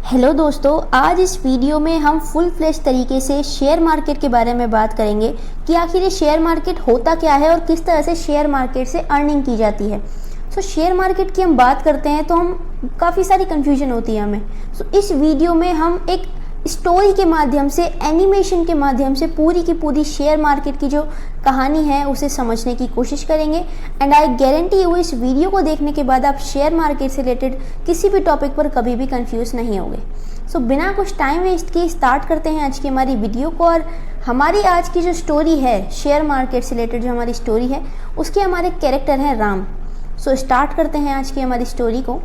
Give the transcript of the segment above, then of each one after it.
Hello दोस्तों, आज इस वीडियो में हम फुल फ्लेश तरीके से शेयर मार्केट के बारे में बात करेंगे कि आखिर ये शेयर मार्केट होता क्या है और किस तरह से शेयर मार्केट से अर्निंग की जाती है। शेयर मार्केट की हम बात करते हैं तो हम काफ़ी सारी कन्फ्यूजन होती है हमें। इस वीडियो में हम एक स्टोरी के माध्यम से, एनिमेशन के माध्यम से पूरी की पूरी शेयर मार्केट की जो कहानी है उसे समझने की कोशिश करेंगे। एंड आई गारंटी यू, इस वीडियो को देखने के बाद आप शेयर मार्केट से रिलेटेड किसी भी टॉपिक पर कभी भी कंफ्यूज नहीं होंगे। बिना कुछ टाइम वेस्ट किए स्टार्ट करते हैं आज की हमारी वीडियो को। और हमारी आज की जो स्टोरी है शेयर मार्केट से रिलेटेड, जो हमारी स्टोरी है उसके हमारे कैरेक्टर हैं राम। स्टार्ट करते हैं आज की हमारी स्टोरी को।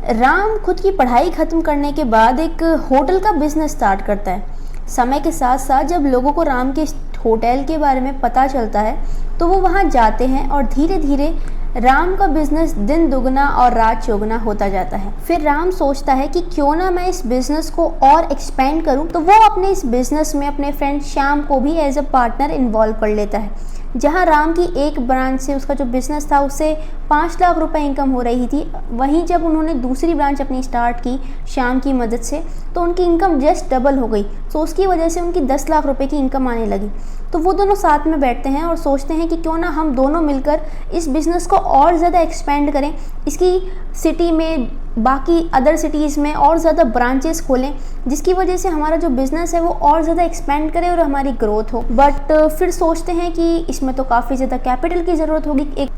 राम खुद की पढ़ाई ख़त्म करने के बाद एक होटल का बिजनेस स्टार्ट करता है। समय के साथ साथ जब लोगों को राम के होटल के बारे में पता चलता है तो वो वहाँ जाते हैं और धीरे धीरे राम का बिजनेस दिन दुगना और रात चौगुना होता जाता है। फिर राम सोचता है कि क्यों ना मैं इस बिज़नेस को और एक्सपेंड करूं, तो वो अपने इस बिज़नेस में अपने फ्रेंड श्याम को भी एज अ पार्टनर इन्वॉल्व कर लेता है। जहां राम की एक ब्रांच से, उसका जो बिज़नेस था उससे 5 लाख रुपए इनकम हो रही थी, वहीं जब उन्होंने दूसरी ब्रांच अपनी स्टार्ट की श्याम की मदद से तो उनकी इनकम जस्ट डबल हो गई। उसकी वजह से उनकी 10 लाख रुपए की इनकम आने लगी। तो वो दोनों साथ में बैठते हैं और सोचते हैं कि क्यों ना हम दोनों मिलकर इस बिज़नेस को और ज़्यादा एक्सपेंड करें, इसकी सिटी में, बाकी अदर सिटीज़ में और ज़्यादा ब्रांचेस खोलें, जिसकी वजह से हमारा जो बिज़नेस है वो और ज़्यादा एक्सपेंड करे और हमारी ग्रोथ हो। बट फिर सोचते हैं कि इसमें तो काफ़ी ज़्यादा कैपिटल की ज़रूरत होगी।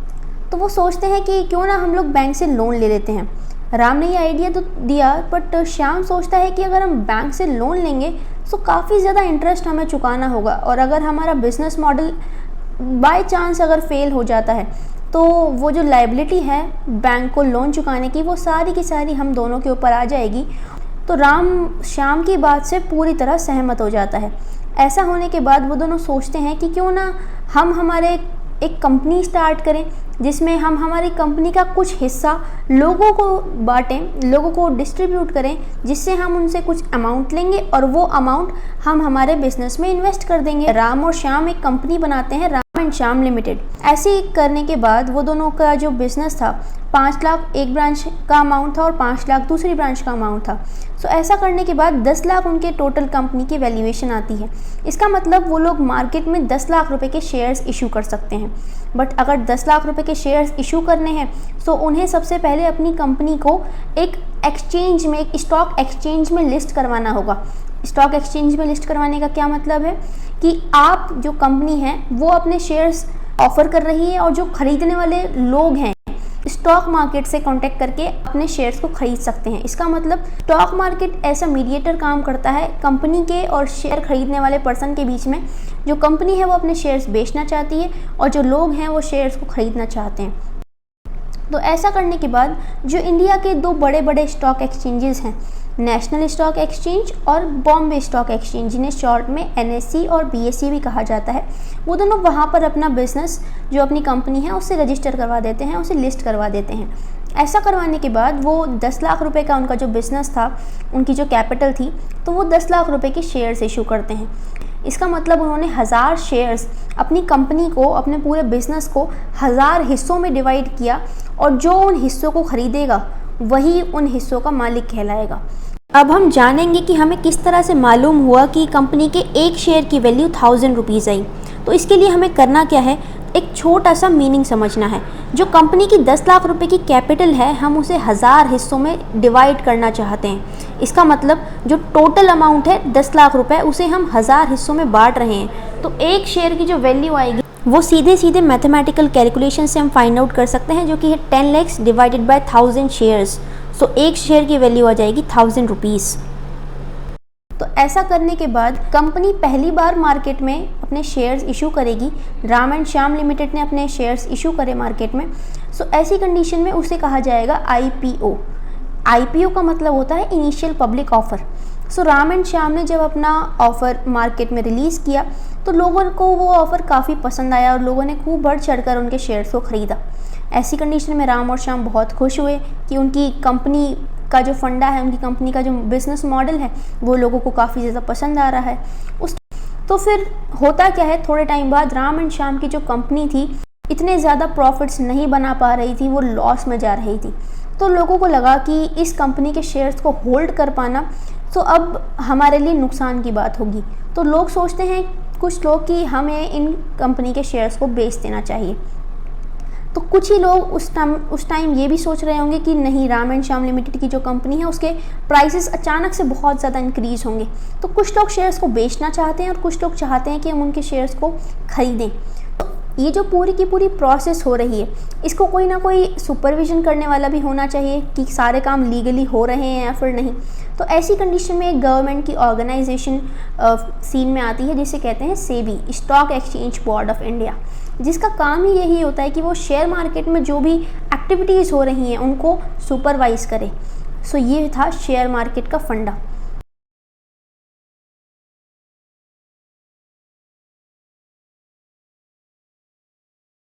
तो वो सोचते हैं कि क्यों ना हम लोग बैंक से लोन ले लेते हैं। राम ने ये आइडिया तो दिया, बट श्याम सोचता है कि अगर हम बैंक से लोन लेंगे तो काफ़ी ज़्यादा इंटरेस्ट हमें चुकाना होगा, और अगर हमारा बिज़नेस मॉडल बाय चांस अगर फेल हो जाता है तो वो जो लायबिलिटी है बैंक को लोन चुकाने की, वो सारी की सारी हम दोनों के ऊपर आ जाएगी। तो राम श्याम की बात से पूरी तरह सहमत हो जाता है। ऐसा होने के बाद वो दोनों सोचते हैं कि क्यों ना हम हमारे एक कंपनी स्टार्ट करें, जिसमें हम हमारी कंपनी का कुछ हिस्सा लोगों को बांटें, लोगों को डिस्ट्रीब्यूट करें, जिससे हम उनसे कुछ अमाउंट लेंगे और वो अमाउंट हम हमारे बिजनेस में इन्वेस्ट कर देंगे। राम और श्याम एक कंपनी बनाते हैं, राम एंड श्याम लिमिटेड। ऐसे ही करने के बाद वो दोनों का जो बिज़नेस था, 5 लाख एक ब्रांच का अमाउंट था और 5 लाख दूसरी ब्रांच का अमाउंट था। ऐसा करने के बाद 10 लाख उनके टोटल कंपनी की वैल्यूएशन आती है। इसका मतलब वो लोग मार्केट में 10 लाख रुपए के शेयर्स इशू कर सकते हैं। बट अगर 10 लाख रुपए के शेयर्स इशू करने हैं तो उन्हें सबसे पहले अपनी कंपनी को एक एक्सचेंज में, एक स्टॉक एक्सचेंज में लिस्ट करवाना होगा। स्टॉक एक्सचेंज में लिस्ट करवाने का क्या मतलब है कि आप जो कंपनी है वो अपने शेयर्स ऑफर कर रही है और जो खरीदने वाले लोग हैं स्टॉक मार्केट से कांटेक्ट करके अपने शेयर्स को खरीद सकते हैं। इसका मतलब स्टॉक मार्केट ऐसा मीडिएटर काम करता है कंपनी के और शेयर खरीदने वाले पर्सन के बीच में। जो कंपनी है वो अपने शेयर्स बेचना चाहती है और जो लोग हैं वो शेयर्स को खरीदना चाहते हैं। तो ऐसा करने के बाद जो इंडिया के 2 बड़े बड़े स्टॉक एक्सचेंजेस हैं, नेशनल स्टॉक एक्सचेंज और बॉम्बे स्टॉक एक्सचेंज, जिन्हें शॉर्ट में NSE और BSE भी कहा जाता है, वो दोनों वहाँ पर अपना बिजनेस, जो अपनी कंपनी है उससे रजिस्टर करवा देते हैं, उसे लिस्ट करवा देते हैं। ऐसा करवाने के बाद वो 10 लाख रुपए का उनका जो बिज़नेस था, उनकी जो कैपिटल थी, तो वो 10 लाख रुपए के शेयर्स इशू करते हैं। इसका मतलब उन्होंने 1000 शेयर्स अपनी कंपनी को, अपने पूरे बिजनेस को 1000 हिस्सों में डिवाइड किया, और जो उन हिस्सों को खरीदेगा वही उन हिस्सों का मालिक कहलाएगा। अब हम जानेंगे कि हमें किस तरह से मालूम हुआ कि कंपनी के एक शेयर की वैल्यू 1000 रुपीज़ आई। तो इसके लिए हमें करना क्या है, एक छोटा सा मीनिंग समझना है। जो कंपनी की 10 लाख रुपए की कैपिटल है, हम उसे 1000 हिस्सों में डिवाइड करना चाहते हैं। इसका मतलब जो टोटल अमाउंट है 10 लाख रुपए, उसे हम 1000 हिस्सों में बांट रहे हैं। तो एक शेयर की जो वैल्यू आएगी वो सीधे सीधे मैथमेटिकल कैलकुलेशन से हम फाइंड आउट कर सकते हैं, जो कि है 10 lakhs डिवाइडेड बाय 1000 शेयर्स। एक शेयर की वैल्यू आ जाएगी 1000 रुपीज़। तो ऐसा करने के बाद कंपनी पहली बार मार्केट में अपने शेयर्स इशू करेगी। राम एंड श्याम लिमिटेड ने अपने शेयर्स इशू करे मार्केट में। ऐसी कंडीशन में उसे कहा जाएगा IPO। IPO का मतलब होता है initial public offer. Ram and Shyam ने जब अपना ऑफ़र मार्केट में रिलीज़ किया तो लोगों को वो ऑफ़र काफ़ी पसंद आया और लोगों ने खूब बढ़ चढ़कर उनके शेयर्स को ख़रीदा। ऐसी कंडीशन में राम और श्याम बहुत खुश हुए कि उनकी कंपनी का जो फंडा है, उनकी कंपनी का जो बिज़नेस मॉडल है, वो लोगों को काफ़ी ज़्यादा पसंद आ रहा है। तो फिर होता क्या है, थोड़े टाइम बाद राम एंड श्याम की जो कंपनी थी इतने ज़्यादा प्रॉफिट्स नहीं बना पा रही थी, वो लॉस में जा रही थी। तो लोगों को लगा कि इस कंपनी के शेयर्स को होल्ड कर पाना तो अब हमारे लिए नुकसान की बात होगी। तो लोग सोचते हैं, कुछ लोग, कि हमें इन कंपनी के शेयर्स को बेच देना चाहिए। तो कुछ ही लोग उस टाइम ये भी सोच रहे होंगे कि नहीं, राम एंड श्याम लिमिटेड की जो कंपनी है उसके प्राइसेस अचानक से बहुत ज़्यादा इंक्रीज़ होंगे। तो कुछ लोग शेयर्स को बेचना चाहते हैं और कुछ लोग चाहते हैं कि हम उनके शेयर्स को ख़रीदें। तो ये जो पूरी की पूरी प्रोसेस हो रही है, इसको कोई ना कोई सुपरविज़न करने वाला भी होना चाहिए कि सारे काम लीगली हो रहे हैं या फिर नहीं। तो ऐसी कंडीशन में एक गवर्नमेंट की ऑर्गेनाइजेशन सीन में आती है जिसे कहते हैं SEBI, stock exchange board of India, जिसका काम ही यही होता है कि वो शेयर मार्केट में जो भी एक्टिविटीज़ हो रही हैं उनको सुपरवाइज़ करे। सो ये था शेयर मार्केट का फंडा।